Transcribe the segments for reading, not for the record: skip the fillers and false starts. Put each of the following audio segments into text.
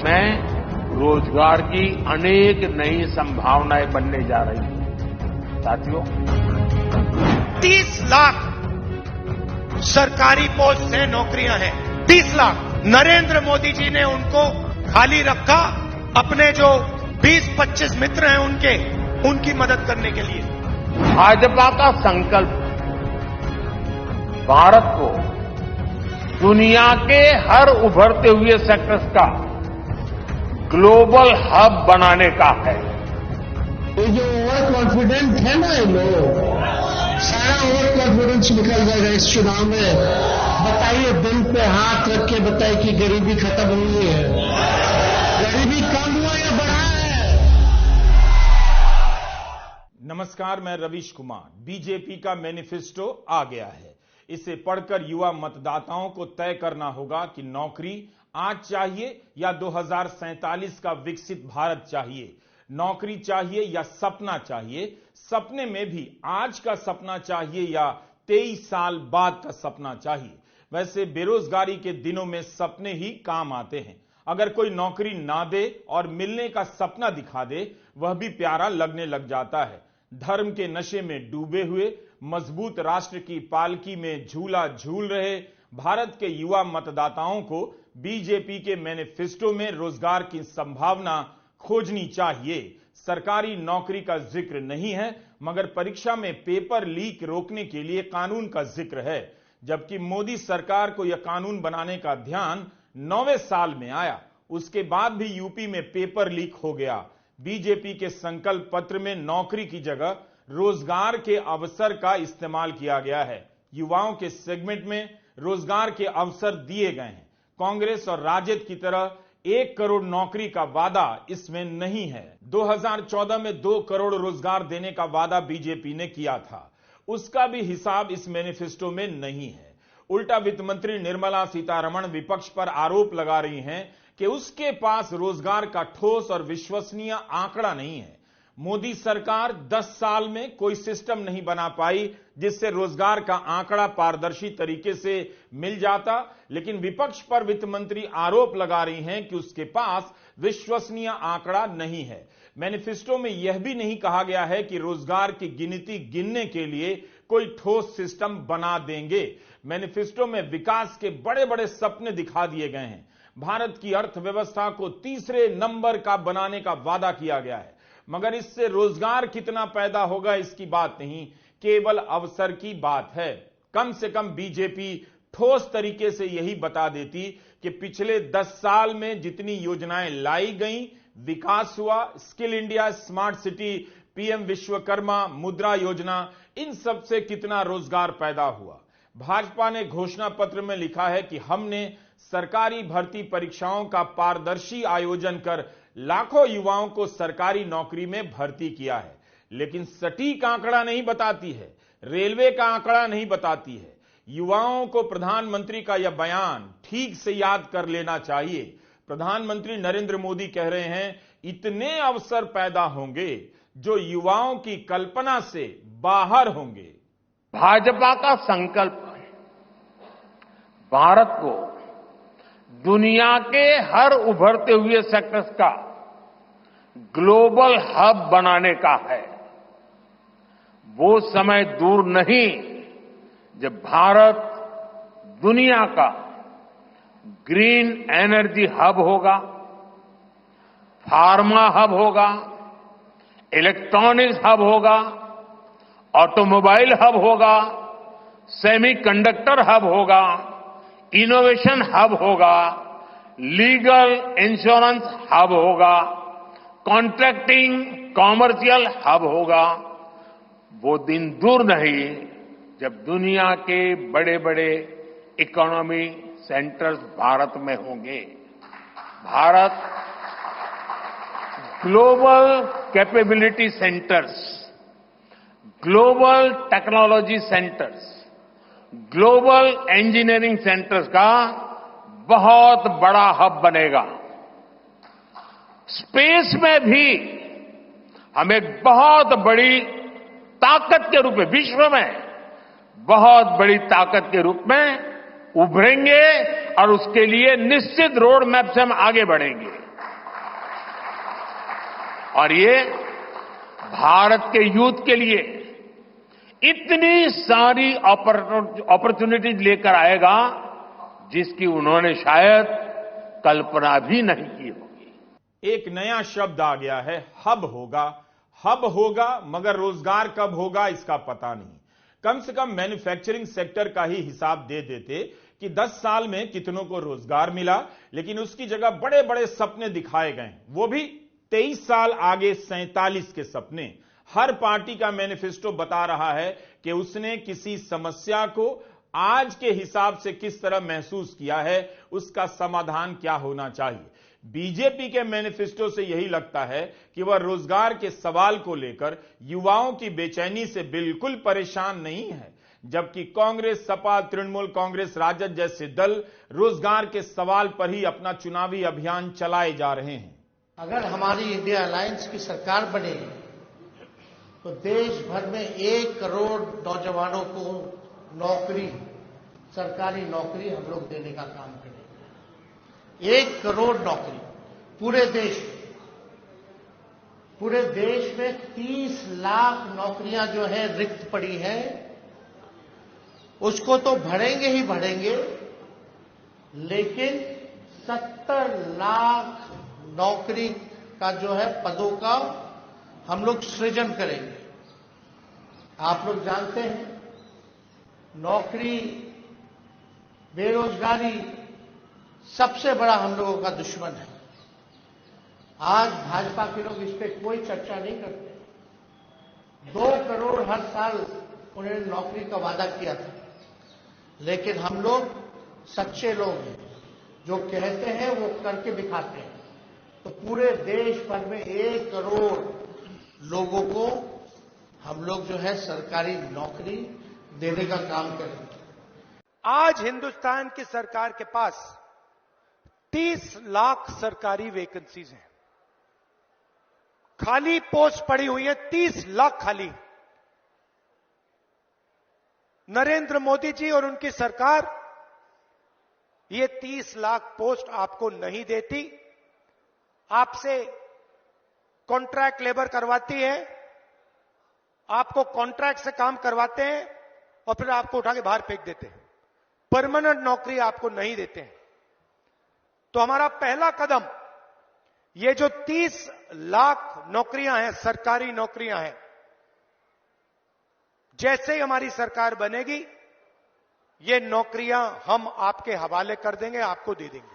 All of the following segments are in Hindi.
में रोजगार की अनेक नई संभावनाएं बनने जा रही हैं। साथियों, 30 लाख सरकारी पोस्ट से नौकरियां हैं। 30 लाख नरेंद्र मोदी जी ने उनको खाली रखा अपने जो 20-25 मित्र हैं उनकी मदद करने के लिए। भाजपा का संकल्प भारत को दुनिया के हर उभरते हुए सेक्टर्स का ग्लोबल हब बनाने का है। ये जो ओवर कॉन्फिडेंट है ना, ये लोग सारा ओवर कॉन्फिडेंस निकल जाएगा इस चुनाव में। बताइए, दिल पे हाथ रख के बताइए कि गरीबी खत्म हुई है, गरीबी कम हुआ या बढ़ा है। नमस्कार, मैं रवीश कुमार। बीजेपी का मैनिफेस्टो आ गया है। इसे पढ़कर युवा मतदाताओं को तय करना होगा कि नौकरी आज चाहिए या 2047 का विकसित भारत चाहिए। नौकरी चाहिए या सपना चाहिए। सपने में भी आज का सपना चाहिए या 23 साल बाद का सपना चाहिए। वैसे बेरोजगारी के दिनों में सपने ही काम आते हैं। अगर कोई नौकरी ना दे और मिलने का सपना दिखा दे, वह भी प्यारा लगने लग जाता है। धर्म के नशे में डूबे हुए, मजबूत राष्ट्र की पालकी में झूला झूल रहे भारत के युवा मतदाताओं को बीजेपी के मैनिफेस्टो में रोजगार की संभावना खोजनी चाहिए। सरकारी नौकरी का जिक्र नहीं है, मगर परीक्षा में पेपर लीक रोकने के लिए कानून का जिक्र है। जबकि मोदी सरकार को यह कानून बनाने का ध्यान 9वें साल में आया, उसके बाद भी यूपी में पेपर लीक हो गया। बीजेपी के संकल्प पत्र में नौकरी की जगह रोजगार के अवसर का इस्तेमाल किया गया है। युवाओं के सेगमेंट में रोजगार के अवसर दिए गए हैं। कांग्रेस और राजद की तरह 1 करोड़ नौकरी का वादा इसमें नहीं है। 2014 में 2 करोड़ रोजगार देने का वादा बीजेपी ने किया था, उसका भी हिसाब इस मैनिफेस्टो में नहीं है। उल्टा वित्त मंत्री निर्मला सीतारमण विपक्ष पर आरोप लगा रही हैं कि उसके पास रोजगार का ठोस और विश्वसनीय आंकड़ा नहीं है। मोदी सरकार 10 साल में कोई सिस्टम नहीं बना पाई जिससे रोजगार का आंकड़ा पारदर्शी तरीके से मिल जाता। लेकिन विपक्ष पर वित्त मंत्री आरोप लगा रही हैं कि उसके पास विश्वसनीय आंकड़ा नहीं है। मैनिफेस्टो में यह भी नहीं कहा गया है कि रोजगार की गिनती गिनने के लिए कोई ठोस सिस्टम बना देंगे। मैनिफेस्टो में विकास के बड़े बड़े सपने दिखा दिए गए हैं। भारत की अर्थव्यवस्था को तीसरे नंबर का बनाने का वादा किया गया है, मगर इससे रोजगार कितना पैदा होगा इसकी बात नहीं, केवल अवसर की बात है। कम से कम बीजेपी ठोस तरीके से यही बता देती कि पिछले 10 साल में जितनी योजनाएं लाई गई, विकास हुआ, skill India, smart city, PM Vishwakarma, मुद्रा योजना, इन सब से कितना रोजगार पैदा हुआ। भाजपा ने घोषणा पत्र में लिखा है कि हमने सरकारी भर्ती परीक्षाओं का पारदर्शी आयोजन कर लाखों युवाओं को सरकारी नौकरी में भर्ती किया है, लेकिन सटीक आंकड़ा नहीं बताती है। रेलवे का आंकड़ा नहीं बताती है। युवाओं को प्रधानमंत्री का यह बयान ठीक से याद कर लेना चाहिए। प्रधानमंत्री नरेंद्र मोदी कह रहे हैं, इतने अवसर पैदा होंगे जो युवाओं की कल्पना से बाहर होंगे। भाजपा का संकल्प भारत को दुनिया के हर उभरते हुए सेक्टर्स का ग्लोबल हब बनाने का है। वो समय दूर नहीं जब भारत दुनिया का ग्रीन एनर्जी हब होगा, फार्मा हब होगा, इलेक्ट्रॉनिक्स हब होगा, ऑटोमोबाइल हब होगा, सेमीकंडक्टर हब होगा, इनोवेशन हब होगा, लीगल इंश्योरेंस हब होगा, कॉन्ट्रैक्टिंग कॉमर्शियल हब होगा। वो दिन दूर नहीं जब दुनिया के बड़े बड़े इकोनॉमी सेंटर्स भारत में होंगे। Bharat global capability centres, global technology centres, global engineering centres का बहुत बड़ा हब बनेगा। स्पेस में भी हम एक बहुत बड़ी ताकत के रूप में, विश्व में बहुत बड़ी ताकत के रूप में उभरेंगे और उसके लिए निश्चित रोड मैप से हम आगे बढ़ेंगे। और ये भारत के यूथ के लिए इतनी सारी अपॉर्चुनिटीज लेकर आएगा जिसकी उन्होंने शायद कल्पना भी नहीं की होगी। एक नया शब्द आ गया है, हब होगा। हब होगा, मगर रोजगार कब होगा इसका पता नहीं। कम से कम मैन्युफैक्चरिंग सेक्टर का ही हिसाब दे देते कि 10 साल में कितनों को रोजगार मिला, लेकिन उसकी जगह बड़े बड़े सपने दिखाए गए, वो भी 23 साल आगे 47 के सपने। हर पार्टी का मैनिफेस्टो बता रहा है कि उसने किसी समस्या को आज के हिसाब से किस तरह महसूस किया है, उसका समाधान क्या होना चाहिए। बीजेपी के मैनिफेस्टो से यही लगता है कि वह रोजगार के सवाल को लेकर युवाओं की बेचैनी से बिल्कुल परेशान नहीं है, जबकि कांग्रेस, सपा, तृणमूल कांग्रेस, राजद जैसे दल रोजगार के सवाल पर ही अपना चुनावी अभियान चलाए जा रहे हैं। अगर हमारी इंडिया अलायंस की सरकार बने तो देश भर में 1 करोड़ नौजवानों को नौकरी, सरकारी नौकरी हम लोग देने का काम करेंगे। 1 करोड़ नौकरी पूरे देश में 30 लाख नौकरियां जो है रिक्त पड़ी हैं, उसको तो भरेंगे ही भरेंगे, लेकिन 70 लाख नौकरी का जो है पदों का हम लोग सृजन करेंगे। आप लोग जानते हैं नौकरी, बेरोजगारी सबसे बड़ा हम लोगों का दुश्मन है। आज भाजपा के लोग इस पे कोई चर्चा नहीं करते। 2 करोड़ हर साल उन्होंने नौकरी का वादा किया था, लेकिन हम लोग सच्चे लोग हैं, जो कहते हैं वो करके दिखाते हैं। तो पूरे देश भर में 1 करोड़ लोगों को हम लोग जो है सरकारी नौकरी देने का काम करेंगे। आज हिंदुस्तान की सरकार के पास 30 लाख सरकारी वैकेंसीज हैं, खाली पोस्ट पड़ी हुई है 30 लाख खाली। नरेंद्र मोदी जी और उनकी सरकार ये 30 लाख पोस्ट आपको नहीं देती, आपसे कॉन्ट्रैक्ट लेबर करवाती है, आपको कॉन्ट्रैक्ट से काम करवाते हैं और फिर आपको उठा के बाहर फेंक देते हैं। परमानेंट नौकरी आपको नहीं देते हैं। तो हमारा पहला कदम, ये जो 30 लाख नौकरियां हैं, सरकारी नौकरियां हैं, जैसे ही हमारी सरकार बनेगी ये नौकरियां हम आपके हवाले कर देंगे, आपको दे देंगे।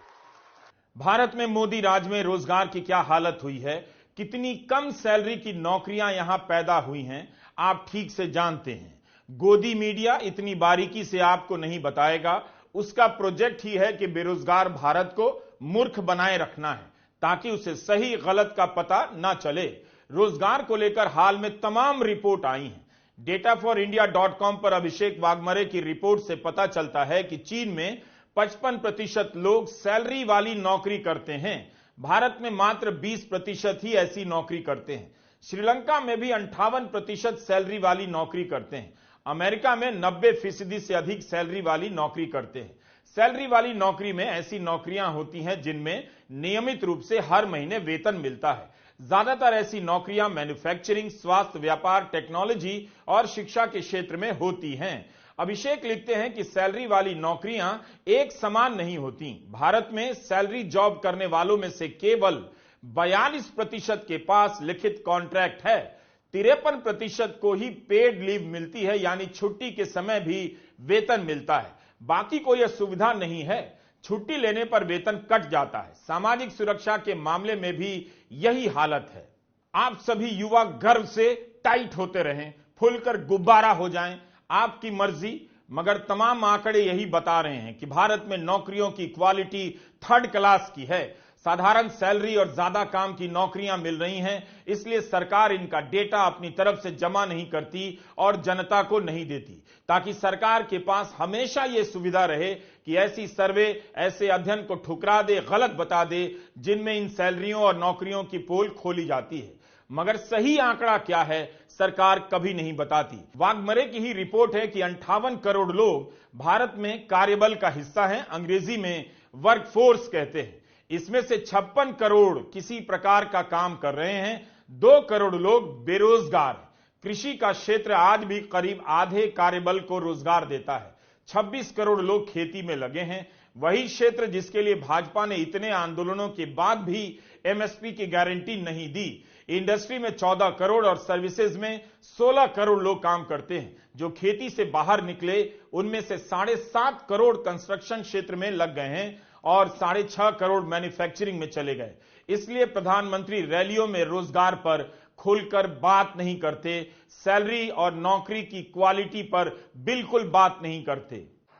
भारत में मोदी राज में रोजगार की क्या हालत हुई है, कितनी कम सैलरी की नौकरियां यहां पैदा हुई हैं, आप ठीक से जानते हैं। गोदी मीडिया इतनी बारीकी से आपको नहीं बताएगा। उसका प्रोजेक्ट ही है कि बेरोजगार भारत को मूर्ख बनाए रखना है, ताकि उसे सही गलत का पता ना चले। रोजगार को लेकर हाल में तमाम रिपोर्ट आई हैं। dataforindia.com पर अभिषेक वाघमरे की रिपोर्ट से पता चलता है कि चीन में 55% लोग सैलरी वाली नौकरी करते हैं, भारत में मात्र 20% ही ऐसी नौकरी करते हैं। श्रीलंका में भी 58% सैलरी वाली नौकरी करते हैं। अमेरिका में 90% से अधिक सैलरी वाली नौकरी करते हैं। सैलरी वाली नौकरी में ऐसी नौकरियां होती हैं जिनमें नियमित रूप से हर महीने वेतन मिलता है। ज्यादातर ऐसी नौकरियां मैन्युफैक्चरिंग, स्वास्थ्य, व्यापार, टेक्नोलॉजी और शिक्षा के क्षेत्र में होती हैं। अभिषेक लिखते हैं कि सैलरी वाली नौकरियां एक समान नहीं होती। भारत में सैलरी जॉब करने वालों में से केवल 42% के पास लिखित कॉन्ट्रैक्ट है। 53% को ही पेड लीव मिलती है, यानी छुट्टी के समय भी वेतन मिलता है। बाकी को यह सुविधा नहीं है, छुट्टी लेने पर वेतन कट जाता है। सामाजिक सुरक्षा के मामले में भी यही हालत है। आप सभी युवा गर्व से टाइट होते रहें, फुलकर गुब्बारा हो जाएं, आपकी मर्जी, मगर तमाम आंकड़े यही बता रहे हैं कि भारत में नौकरियों की क्वालिटी 3rd क्लास की है। साधारण सैलरी और ज्यादा काम की नौकरियां मिल रही हैं, इसलिए सरकार इनका डेटा अपनी तरफ से जमा नहीं करती और जनता को नहीं देती, ताकि सरकार के पास हमेशा यह सुविधा रहे कि ऐसी सर्वे, ऐसे अध्ययन को ठुकरा दे, गलत बता दे, जिनमें इन सैलरियों और नौकरियों की पोल खोली जाती है। मगर सही आंकड़ा क्या है, सरकार कभी नहीं बताती। वाघमरे की ही रिपोर्ट है कि 58 करोड़ लोग भारत में कार्यबल का हिस्सा हैं, अंग्रेजी में वर्कफोर्स कहते हैं। इसमें से 56 करोड़ किसी प्रकार का काम कर रहे हैं, 2 करोड़ लोग बेरोजगार हैं। कृषि का क्षेत्र आज भी करीब आधे कार्यबल को रोजगार देता है। 26 करोड़ लोग खेती में लगे हैं। वही क्षेत्र जिसके लिए भाजपा ने इतने आंदोलनों के बाद भी एमएसपी की गारंटी नहीं दी। इंडस्ट्री में 14 करोड़ और सर्विसेज में 16 करोड़ लोग काम करते हैं। जो खेती से बाहर निकले उनमें से 7.5 करोड़ कंस्ट्रक्शन क्षेत्र में लग गए हैं और 6.5 करोड़ मैन्युफैक्चरिंग में चले गए। इसलिए प्रधानमंत्री रैलियों में रोजगार पर खुलकर बात नहीं करते, सैलरी और नौकरी की क्वालिटी पर बिल्कुल बात नहीं करते।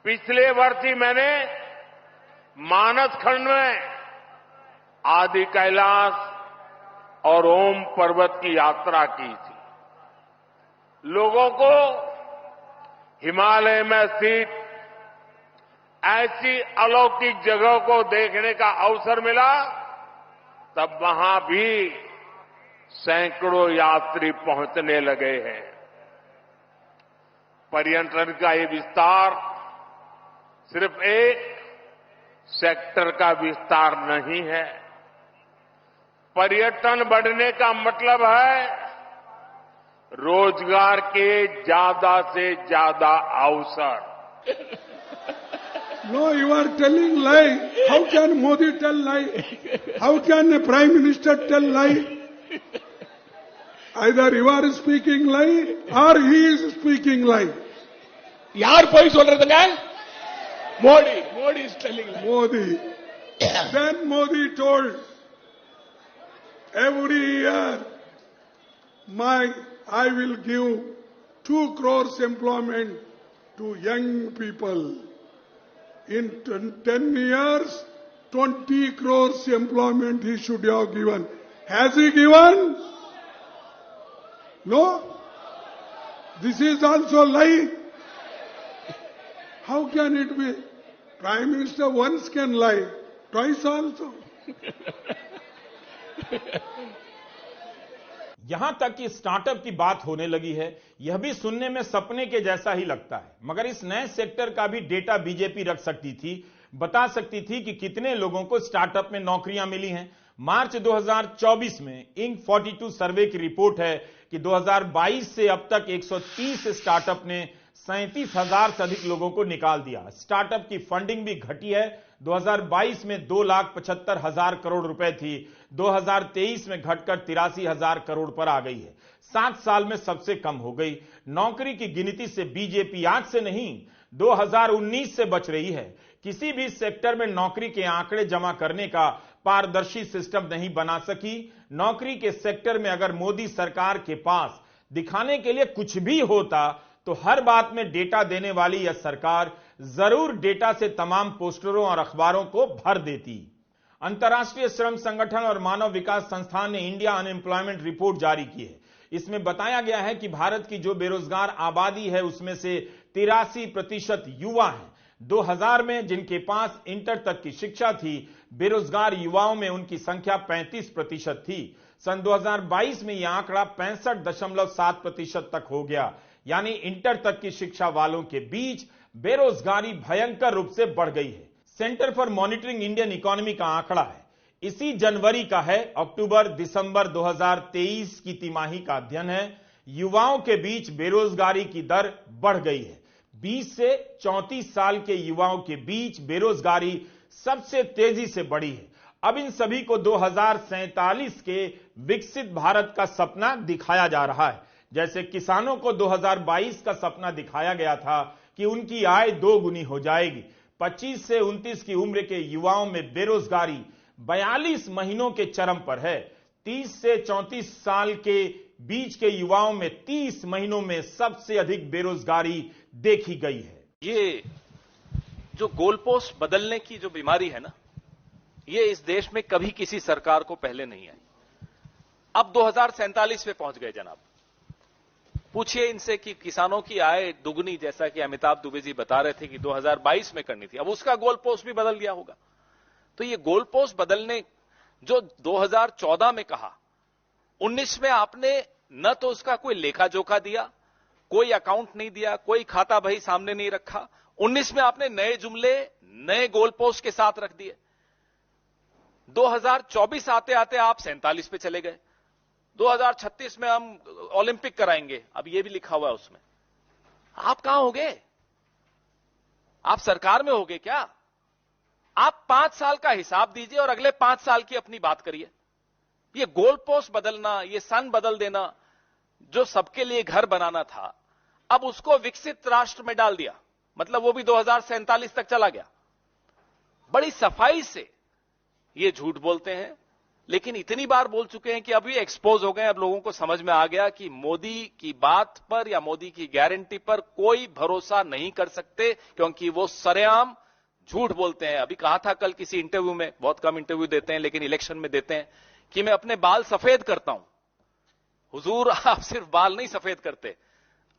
पिछले वर्ष ही मैंने मानस खंड में आदि कैलाश और ओम पर्वत की यात्रा की थी। लोगों को हिमालय में स्थित ऐसी अलौकिक जगह को देखने का अवसर मिला, तब वहां भी सैकड़ों यात्री पहुंचने लगे हैं। पर्यटन का ये विस्तार सिर्फ एक सेक्टर का विस्तार नहीं है। पर्यटन बढ़ने का मतलब है रोजगार के ज्यादा से ज्यादा अवसर। No, you are telling lie. How can Modi tell lie? How can a Prime Minister tell lie? Either you are speaking lie or he is speaking lie. யார் போய் சொல்றதுங்க? Modi is telling lie. Modi. Then Modi told every year I will give 2 crores employment to young people. In 10 years, 20 crores employment he should have given. Has he given? No? This is also lie. How can it be? Prime Minister once can lie, twice also. यहां तक कि स्टार्टअप की बात होने लगी है, यह भी सुनने में सपने के जैसा ही लगता है। मगर इस नए सेक्टर का भी डेटा बीजेपी रख सकती थी, बता सकती थी कि कितने लोगों को स्टार्टअप में नौकरियां मिली हैं। मार्च 2024 में इंक 42 सर्वे की रिपोर्ट है कि 2022 से अब तक 130 स्टार्टअप ने 37,000 से अधिक लोगों को निकाल दिया। स्टार्टअप की फंडिंग भी घटी है। 2022 में 2,75,000 करोड़ रुपए थी, 2023 में घटकर 83,000 करोड़ पर आ गई है। 7 साल में सबसे कम हो गई। नौकरी की गिनती से बीजेपी आज से नहीं 2019 से बच रही है। किसी भी सेक्टर में नौकरी के आंकड़े जमा करने का पारदर्शी सिस्टम नहीं बना सकी। नौकरी के सेक्टर में अगर मोदी सरकार के पास दिखाने के लिए कुछ भी होता तो हर बात में डेटा देने वाली यह सरकार जरूर डेटा से तमाम पोस्टरों और अखबारों को भर देती। अंतर्राष्ट्रीय श्रम संगठन और मानव विकास संस्थान ने इंडिया अनएम्प्लॉयमेंट रिपोर्ट जारी की है। इसमें बताया गया है कि भारत की जो बेरोजगार आबादी है उसमें से 83% युवा हैं। 2000 में जिनके पास इंटर तक की शिक्षा थी, बेरोजगार युवाओं में उनकी संख्या 35% थी। सन 2022 में यह आंकड़ा 65.7% तक हो गया। यानी इंटर तक की शिक्षा वालों के बीच बेरोजगारी भयंकर रूप से बढ़ गई है। Centre for monitoring Indian economy का आंकड़ा है, इसी जनवरी का है, अक्टूबर दिसंबर 2023 की तिमाही का अध्ययन है। युवाओं के बीच बेरोजगारी की दर बढ़ गई है। 20 से 34 साल के युवाओं के बीच बेरोजगारी सबसे तेजी से बढ़ी है। अब इन सभी को 2047 के विकसित भारत का सपना दिखाया जा रहा है। जैसे किसानों को 2022 का सपना दिखाया गया था कि उनकी आय 2 गुनी हो जाएगी। 25 से 29 की उम्र के युवाओं में बेरोजगारी 42 महीनों के चरम पर है। 30 से 34 साल के बीच के युवाओं में 30 महीनों में सबसे अधिक बेरोजगारी देखी गई है। ये जो गोलपोस्ट बदलने की जो बीमारी है ना, ये इस देश में कभी किसी सरकार को पहले नहीं आई। अब 2047 पे पहुंच गए जनाब। पूछिए इनसे कि किसानों की आय दुगनी, जैसा कि अमिताभ दुबे जी बता रहे थे कि 2022 में करनी थी, अब उसका गोल पोस्ट भी बदल गया होगा। तो ये गोल पोस्ट बदलने जो 2014 में कहा, 19 में आपने न तो उसका कोई लेखा जोखा दिया, कोई अकाउंट नहीं दिया, कोई खाता बही सामने नहीं रखा। 19 में आपने नए जुमले नए गोल पोस्ट के साथ रख दिए। 2024 आते आते आप 47 पे चले गए। 2036 में हम ओलंपिक कराएंगे, अब ये भी लिखा हुआ है उसमें। आप कहां होगे? आप सरकार में होगे क्या? आप 5 साल का हिसाब दीजिए और अगले 5 साल की अपनी बात करिए। ये गोल पोस्ट बदलना, ये सन बदल देना, जो सबके लिए घर बनाना था, अब उसको विकसित राष्ट्र में डाल दिया, मतलब वो भी 2047 तक चला गया। बड़ी सफाई से ये झूठ बोलते हैं, लेकिन इतनी बार बोल चुके हैं कि अभी एक्सपोज हो गए। अब लोगों को समझ में आ गया कि मोदी की बात पर या मोदी की गारंटी पर कोई भरोसा नहीं कर सकते, क्योंकि वो सरेआम झूठ बोलते हैं। अभी कहा था कल किसी इंटरव्यू में, बहुत कम इंटरव्यू देते हैं लेकिन इलेक्शन में देते हैं, कि मैं अपने बाल सफेद करता हूं। हुजूर, आप सिर्फ बाल नहीं सफेद करते,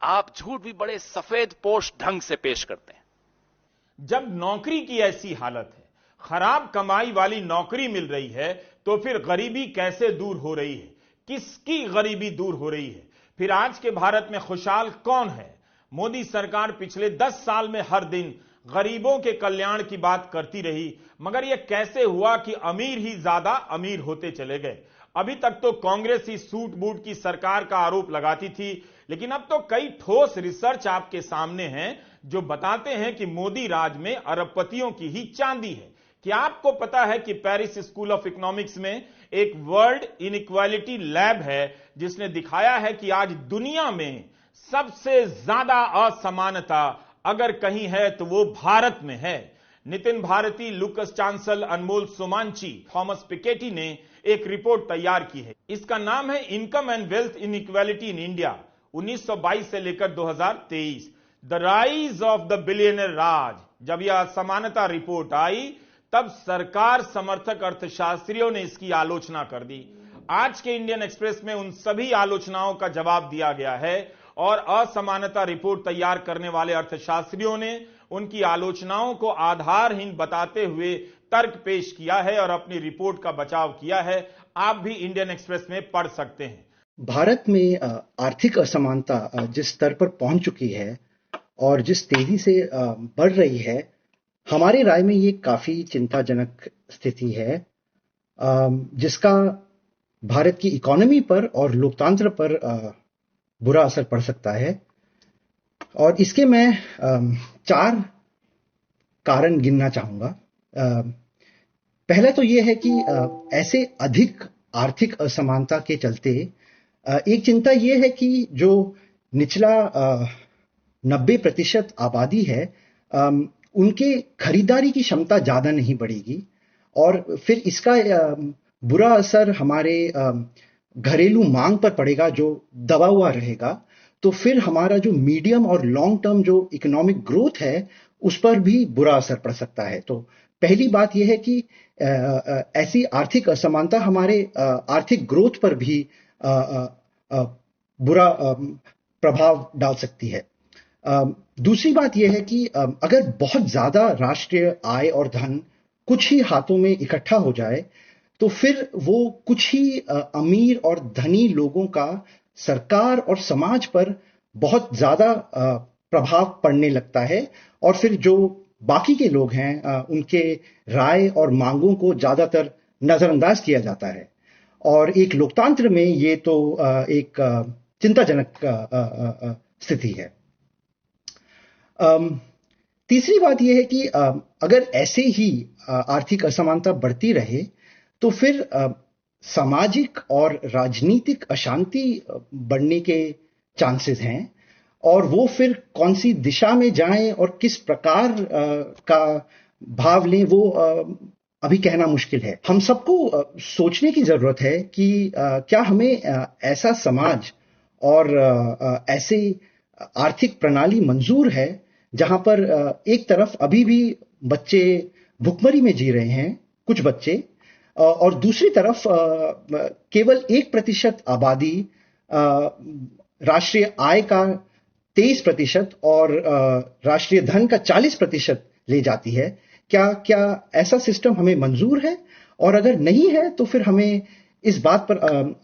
आप झूठ भी बड़े सफेद पोश ढंग से पेश करते हैं। जब नौकरी की ऐसी हालत है, खराब कमाई वाली नौकरी मिल रही है, तो फिर गरीबी कैसे दूर हो रही है? किसकी गरीबी दूर हो रही है? फिर आज के भारत में खुशहाल कौन है? मोदी सरकार पिछले 10 साल में हर दिन गरीबों के कल्याण की बात करती रही, मगर यह कैसे हुआ कि अमीर ही ज्यादा अमीर होते चले गए? अभी तक तो कांग्रेस ही सूट बूट की सरकार का आरोप लगाती थी, लेकिन अब तो कई ठोस रिसर्च आपके सामने हैं जो बताते हैं कि मोदी राज में अरबपतियों की ही चांदी है। क्या आपको पता है कि पेरिस स्कूल ऑफ इकोनॉमिक्स में एक वर्ल्ड इनइक्वालिटी लैब है जिसने दिखाया है कि आज दुनिया में सबसे ज्यादा असमानता अगर कहीं है तो वो भारत में है। Nitin Bharti, Lucas Chancel, Anmol Somanchi, Thomas Piketty ने एक रिपोर्ट तैयार की है। इसका नाम है income and wealth inequality in India 1922 से लेकर 2023, the rise of the billionaire Raj. जब यह असमानता रिपोर्ट आई तब सरकार समर्थक अर्थशास्त्रियों ने इसकी आलोचना कर दी। आज के इंडियन एक्सप्रेस में उन सभी आलोचनाओं का जवाब दिया गया है और असमानता रिपोर्ट तैयार करने वाले अर्थशास्त्रियों ने उनकी आलोचनाओं को आधारहीन बताते हुए तर्क पेश किया है और अपनी रिपोर्ट का बचाव किया है। आप भी इंडियन एक्सप्रेस में पढ़ सकते हैं। भारत में आर्थिक असमानता जिस स्तर पर पहुंच चुकी है और जिस तेजी से बढ़ रही है, हमारी राय में ये काफी चिंताजनक स्थिति है, जिसका भारत की इकोनॉमी पर और लोकतंत्र पर बुरा असर पड़ सकता है। और इसके मैं 4 कारण गिनना चाहूंगा। पहला तो यह है कि ऐसे अधिक आर्थिक असमानता के चलते एक चिंता यह है कि जो निचला 90% आबादी है, उनके खरीदारी की क्षमता ज्यादा नहीं बढ़ेगी और फिर इसका बुरा असर हमारे घरेलू मांग पर पड़ेगा जो दबा हुआ रहेगा। तो फिर हमारा जो मीडियम और लॉन्ग टर्म जो इकोनॉमिक ग्रोथ है उस पर भी बुरा असर पड़ सकता है। तो पहली बात यह है कि ऐसी आर्थिक असमानता हमारे आर्थिक ग्रोथ पर भी बुरा प्रभाव डाल सकती है। दूसरी बात यह है कि अगर बहुत ज्यादा राष्ट्रीय आय और धन कुछ ही हाथों में इकट्ठा हो जाए तो फिर वो कुछ ही अमीर और धनी लोगों का सरकार और समाज पर बहुत ज्यादा प्रभाव पड़ने लगता है और फिर जो बाकी के लोग हैं उनके राय और मांगों को ज्यादातर नजरअंदाज किया जाता है और एक लोकतंत्र में ये तो एक चिंताजनक स्थिति है। तीसरी बात यह है कि अगर ऐसे ही आर्थिक असमानता बढ़ती रहे तो फिर सामाजिक और राजनीतिक अशांति बढ़ने के चांसेस हैं और वो फिर कौन सी दिशा में जाएं और किस प्रकार का भाव लें वो अभी कहना मुश्किल है। हम सबको सोचने की जरूरत है कि क्या हमें ऐसा समाज और ऐसे आर्थिक प्रणाली मंजूर है जहां पर एक तरफ अभी भी बच्चे भुखमरी में जी रहे हैं, कुछ बच्चे, और दूसरी तरफ केवल 1% आबादी राष्ट्रीय आय का 23% और राष्ट्रीय धन का 40% ले जाती है। क्या ऐसा सिस्टम हमें मंजूर है? और अगर नहीं है तो फिर हमें इस बात पर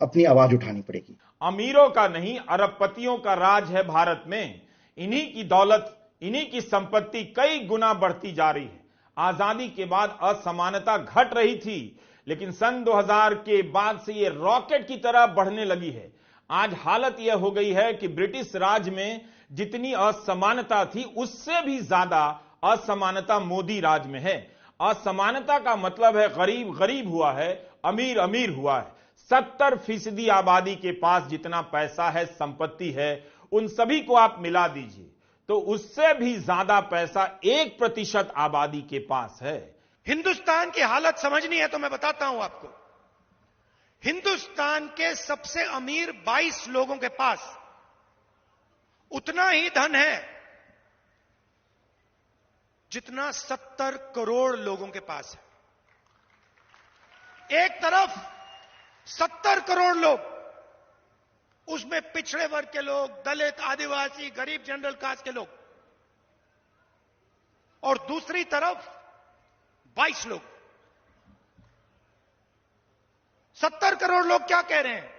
अपनी आवाज उठानी पड़ेगी। अमीरों का नहीं, अरबपतियों का राज है भारत में। इन्हीं की दौलत, इन्हीं की संपत्ति कई गुना बढ़ती जा रही है। आजादी के बाद असमानता घट रही थी, लेकिन सन 2000 के बाद से यह रॉकेट की तरह बढ़ने लगी है। आज हालत यह हो गई है कि ब्रिटिश राज में जितनी असमानता थी उससे भी ज्यादा असमानता मोदी राज में है। असमानता का मतलब है गरीब गरीब हुआ है, अमीर अमीर हुआ है। 70% आबादी के पास जितना पैसा है, संपत्ति है, उन सभी को आप मिला दीजिए तो उससे भी ज्यादा पैसा 1% आबादी के पास है। हिंदुस्तान की हालत समझनी है तो मैं बताता हूं आपको। हिंदुस्तान के सबसे अमीर 22 लोगों के पास उतना ही धन है जितना 70 करोड़ लोगों के पास है। एक तरफ 70 करोड़ लोग, उसमें पिछड़े वर्ग के लोग, दलित, आदिवासी, गरीब, जनरल कास्ट के लोग, और दूसरी तरफ 22 लोग। 70 करोड़ लोग क्या कह रहे हैं?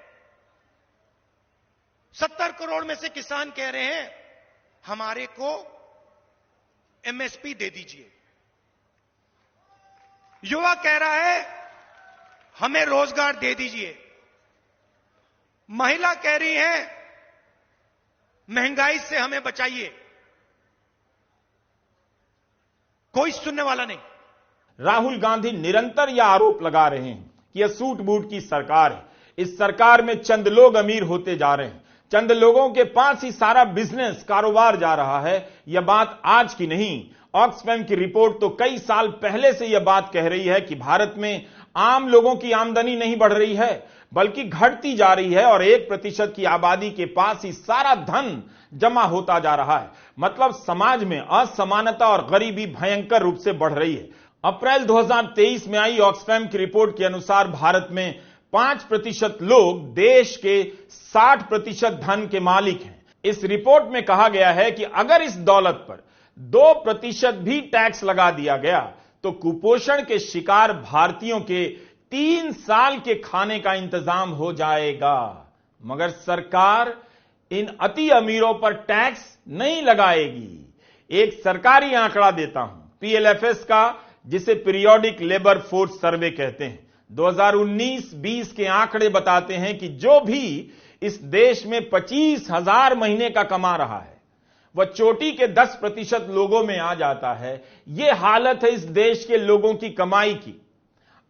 70 करोड़ में से किसान कह रहे हैं हमारे को एमएसपी दे दीजिए। युवा कह रहा है हमें रोजगार दे दीजिए। महिला कह रही है महंगाई से हमें बचाइए। कोई सुनने वाला नहीं। राहुल गांधी निरंतर यह आरोप लगा रहे हैं कि यह सूट बूट की सरकार है। इस सरकार में चंद लोग अमीर होते जा रहे हैं, चंद लोगों के पास ही सारा बिजनेस कारोबार जा रहा है। यह बात आज की नहीं, ऑक्सफैम की रिपोर्ट तो कई साल पहले से यह बात कह रही है कि भारत में आम लोगों की आमदनी नहीं बढ़ रही है बल्कि घटती जा रही है और 1% की आबादी के पास ही सारा धन जमा होता जा रहा है। मतलब समाज में असमानता और गरीबी भयंकर रूप से बढ़ रही है। अप्रैल 2023 में आई ऑक्सफैम की रिपोर्ट के अनुसार भारत में 5% लोग देश के 60% धन के मालिक हैं। इस रिपोर्ट में कहा गया है कि अगर इस दौलत पर 2% भी टैक्स लगा दिया गया तो कुपोषण के शिकार भारतीयों के 3 साल के खाने का इंतजाम हो जाएगा। मगर सरकार इन अति अमीरों पर टैक्स नहीं लगाएगी। एक सरकारी आंकड़ा देता हूं, पीएलएफएस का, जिसे पीरियोडिक लेबर फोर्स सर्वे कहते हैं। 2019-20 के आंकड़े बताते हैं कि जो भी इस देश में 25,000 महीने का कमा रहा है वह चोटी के 10% लोगों में आ जाता है। यह हालत है इस देश के लोगों की कमाई की।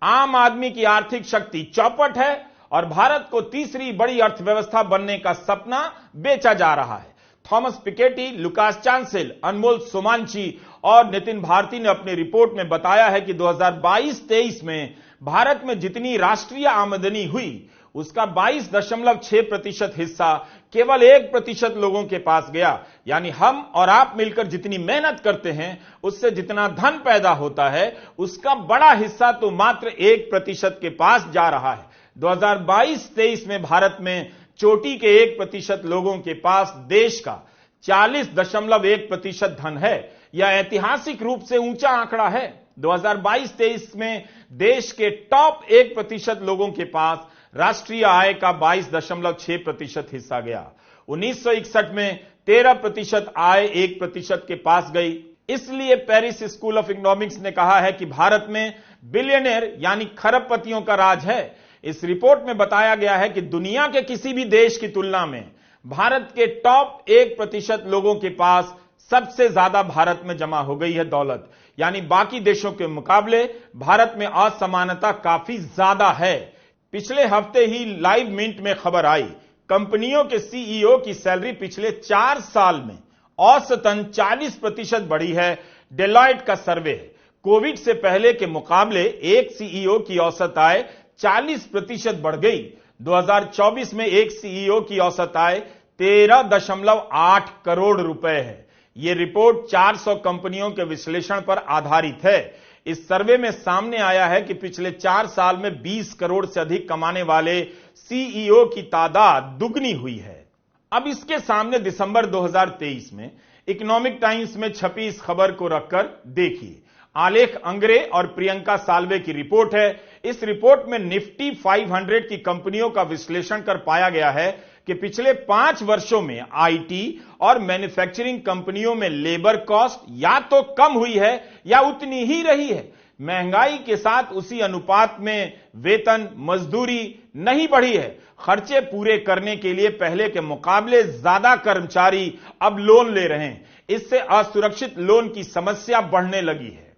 आम आदमी की आर्थिक शक्ति चौपट है और भारत को तीसरी बड़ी अर्थव्यवस्था बनने का सपना बेचा जा रहा है। थॉमस पिकेटी, लुकास चांसेल, अनमोल सोमांची और नितिन भारती ने अपनी रिपोर्ट में बताया है कि 2022-23 में भारत में जितनी राष्ट्रीय आमदनी हुई उसका 22.6% हिस्सा केवल 1% लोगों के पास गया। यानी हम और आप मिलकर जितनी मेहनत करते हैं उससे जितना धन पैदा होता है उसका बड़ा हिस्सा तो मात्र 1% के पास जा रहा है। 2022-23 में भारत में चोटी के 1% लोगों के पास देश का 40.1% धन है। यह ऐतिहासिक रूप से ऊंचा आंकड़ा है। 2022-23 में देश के टॉप 1% लोगों के पास राष्ट्रीय आय का 22.6% हिस्सा गया। 1961 में 13% आय 1% के पास गई। इसलिए पेरिस स्कूल ऑफ इकोनॉमिक्स ने कहा है कि भारत में बिलियनियर यानी खरबपतियों का राज है। इस रिपोर्ट में बताया गया है कि दुनिया के किसी भी देश की तुलना में भारत के टॉप 1% लोगों के पास सबसे ज्यादा भारत में जमा हो गई है दौलत। यानी बाकी देशों के मुकाबले भारत में असमानता काफी ज्यादा है। पिछले हफ्ते ही लाइव मिंट में खबर आई, कंपनियों के सीईओ की सैलरी पिछले 4 साल में औसतन 40% बढ़ी है। डेलॉयट का सर्वे है, कोविड से पहले के मुकाबले एक सीईओ की औसत आय 40% बढ़ गई। 2024 में एक सीईओ की औसत आय 13.8 करोड़ रुपए है। यह रिपोर्ट 400 कंपनियों के विश्लेषण पर आधारित है। इस सर्वे में सामने आया है कि पिछले 4 साल में 20 करोड़ से अधिक कमाने वाले सीईओ की तादाद दुगनी हुई है। अब इसके सामने दिसंबर 2023 में इकोनॉमिक टाइम्स में छपी इस खबर को रखकर देखिए। आलेख अंग्रे और प्रियंका साल्वे की रिपोर्ट है। इस रिपोर्ट में निफ्टी 500 की कंपनियों का विश्लेषण कर पाया गया है कि पिछले 5 वर्षों में आईटी और मैन्युफैक्चरिंग कंपनियों में लेबर कॉस्ट या तो कम हुई है या उतनी ही रही है। महंगाई के साथ उसी अनुपात में वेतन, मजदूरी नहीं बढ़ी है। खर्चे पूरे करने के लिए पहले के मुकाबले ज्यादा कर्मचारी अब लोन ले रहे हैं। इससे असुरक्षित लोन की समस्या बढ़ने लगी है।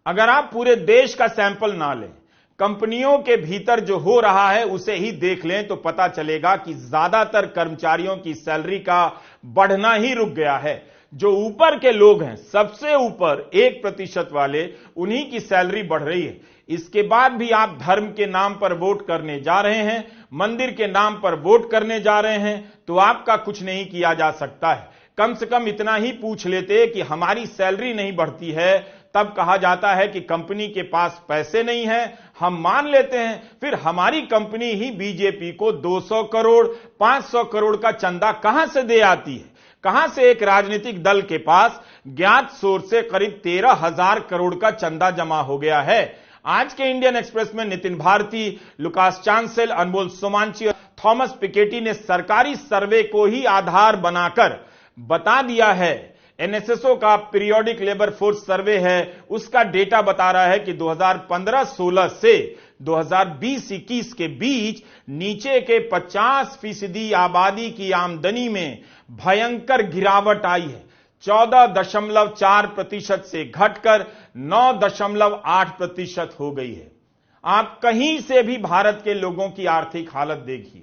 अगर आप पूरे देश का सैंपल ना लें, कंपनियों के भीतर जो हो रहा है उसे ही देख लें, तो पता चलेगा कि ज्यादातर कर्मचारियों की सैलरी का बढ़ना ही रुक गया है। जो ऊपर के लोग हैं, सबसे ऊपर 1% वाले, उन्हीं की सैलरी बढ़ रही है। इसके बाद भी आप धर्म के नाम पर वोट करने जा रहे हैं, मंदिर के नाम पर वोट करने जा रहे हैं, तो आपका कुछ नहीं किया जा सकता है। कम से कम इतना ही पूछ लेते कि हमारी सैलरी नहीं बढ़ती है, तब कहा जाता है कि कंपनी के पास पैसे नहीं है। हम मान लेते हैं, फिर हमारी कंपनी ही बीजेपी को 200 करोड़ 500 करोड़ का चंदा कहां से दे आती है? कहां से एक राजनीतिक दल के पास ज्ञात सोर्स से करीब 13,000 करोड़ का चंदा जमा हो गया है? आज के इंडियन एक्सप्रेस में नितिन भारती, लुकास चांसेल, अनमोल सोमांची और थॉमस पिकेटी ने सरकारी सर्वे को ही आधार बनाकर बता दिया है। एनएसएसओ का पीरियोडिक लेबर फोर्स सर्वे है, उसका डेटा बता रहा है कि 2015-16 से 2020-21 के बीच नीचे के 50% आबादी की आमदनी में भयंकर गिरावट आई है। 14.4% से घटकर 9.8% हो गई है। आप कहीं से भी भारत के लोगों की आर्थिक हालत देखिए,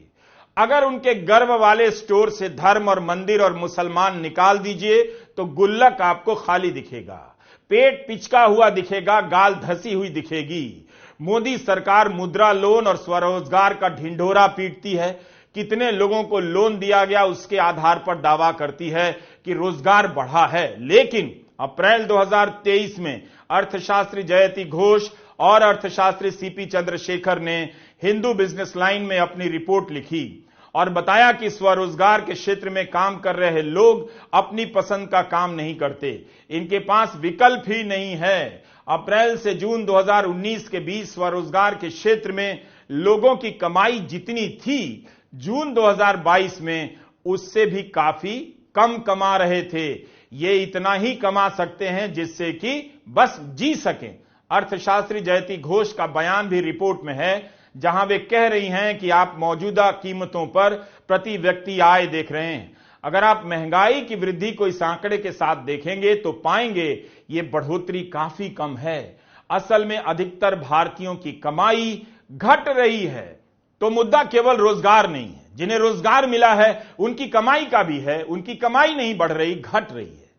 अगर उनके गर्व वाले स्टोर से धर्म और मंदिर और मुसलमान निकाल दीजिए तो गुल्लक आपको खाली दिखेगा, पेट पिचका हुआ दिखेगा, गाल धसी हुई दिखेगी। मोदी सरकार मुद्रा लोन और स्वरोजगार का ढिंढोरा पीटती है। कितने लोगों को लोन दिया गया उसके आधार पर दावा करती है कि रोजगार बढ़ा है, लेकिन अप्रैल 2023 में अर्थशास्त्री जयति घोष और अर्थशास्त्री सीपी चंद्रशेखर ने हिंदू बिजनेस लाइन में अपनी रिपोर्ट लिखी और बताया कि स्वरोजगार के क्षेत्र में काम कर रहे लोग अपनी पसंद का काम नहीं करते, इनके पास विकल्प ही नहीं है। अप्रैल से जून 2019 के बीच स्वरोजगार के क्षेत्र में लोगों की कमाई जितनी थी, जून 2022 में उससे भी काफी कम कमा रहे थे। ये इतना ही कमा सकते हैं जिससे कि बस जी सकें। अर्थशास्त्री जयति घोष का बयान भी रिपोर्ट में है, जहां वे कह रही हैं कि आप मौजूदा कीमतों पर प्रति व्यक्ति आय देख रहे हैं। अगर आप महंगाई की वृद्धि को इस आंकड़े के साथ देखेंगे तो पाएंगे ये बढ़ोतरी काफी कम है। असल में अधिकतर भारतीयों की कमाई घट रही है। तो मुद्दा केवल रोजगार नहीं है, जिन्हें रोजगार मिला है उनकी कमाई का भी है। उनकी कमाई नहीं बढ़ रही, घट रही है।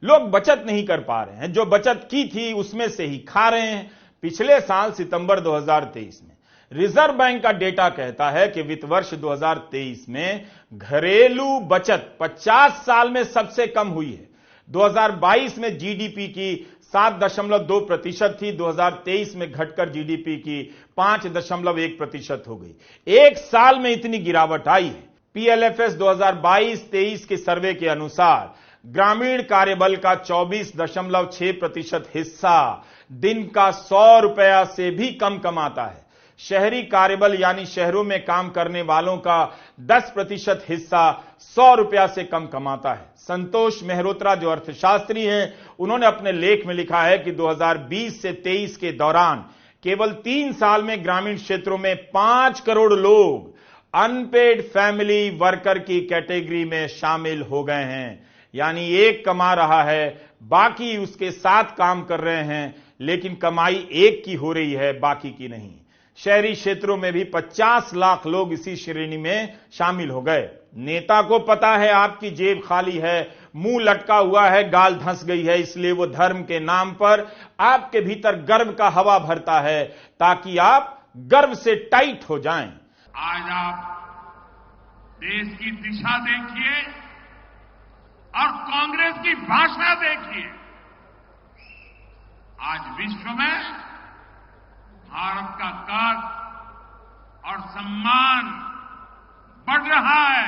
लोग बचत नहीं कर पा रहे हैं, जो बचत की थी उसमें से ही खा रहे हैं। पिछले साल सितंबर 2023 में रिजर्व बैंक का डेटा कहता है कि वित्त वर्ष 2023 में घरेलू बचत 50 साल में सबसे कम हुई है। 2022 में जीडीपी की 7.2% थी, 2023 में घटकर जीडीपी की 5.1% हो गई। एक साल में इतनी गिरावट आई है। पीएलएफएस 2022-23 के सर्वे के अनुसार ग्रामीण कार्यबल का 24.6% हिस्सा दिन का 100 रुपया से भी कम कमाता है। शहरी कार्यबल यानी शहरों में काम करने वालों का 10% हिस्सा 100 रुपया से कम कमाता है। संतोष मेहरोत्रा जो अर्थशास्त्री हैं, उन्होंने अपने लेख में लिखा है कि 2020 से 23 के दौरान केवल 3 साल में ग्रामीण क्षेत्रों में 5 करोड़ लोग अनपेड फैमिली वर्कर की कैटेगरी में शामिल हो गए हैं। यानी एक कमा रहा है, बाकी उसके साथ काम कर रहे हैं, लेकिन कमाई एक की हो रही है, बाकी की नहीं। शहरी क्षेत्रों में भी 50 लाख लोग इसी श्रेणी में शामिल हो गए। नेता को पता है आपकी जेब खाली है, मुंह लटका हुआ है, गाल धंस गई है, इसलिए वो धर्म के नाम पर आपके भीतर गर्व का हवा भरता है ताकि आप गर्व से टाइट हो जाएं। आज आप देश की दिशा देखिए और कांग्रेस की भाषा देखिए। आज विश्व में भारत का कद और सम्मान बढ़ रहा है।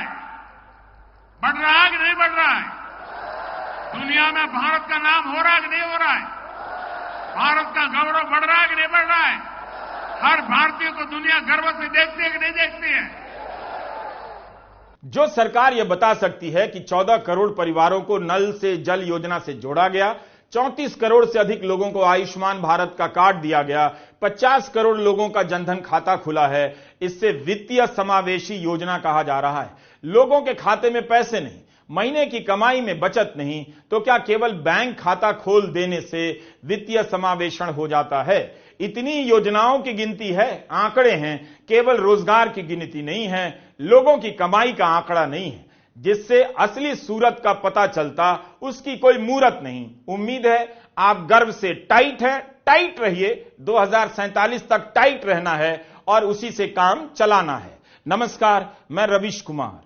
बढ़ रहा है कि नहीं बढ़ रहा है? दुनिया में भारत का नाम हो रहा है कि नहीं हो रहा है? भारत का गौरव बढ़ रहा है कि नहीं बढ़ रहा है? हर भारतीय को दुनिया गर्व से देखती है कि नहीं देखती है? जो सरकार यह बता सकती है कि 14 करोड़ परिवारों को नल से जल योजना से जोड़ा गया, 34 करोड़ से अधिक लोगों को आयुष्मान भारत का कार्ड दिया गया, 50 करोड़ लोगों का जनधन खाता खुला है, इससे वित्तीय समावेशी योजना कहा जा रहा है। लोगों के खाते में पैसे नहीं, महीने की कमाई में बचत नहीं, तो क्या केवल बैंक खाता खोल देने से वित्तीय समावेशन हो जाता है? इतनी योजनाओं की गिनती है, आंकड़े हैं, केवल रोजगार की गिनती नहीं है, लोगों की कमाई का आंकड़ा नहीं है, जिससे असली सूरत का पता चलता, उसकी कोई मूरत नहीं। उम्मीद है आप गर्व से टाइट हैं, टाइट रहिए, 2047 तक टाइट रहना है और उसी से काम चलाना है। नमस्कार, मैं रवीश कुमार।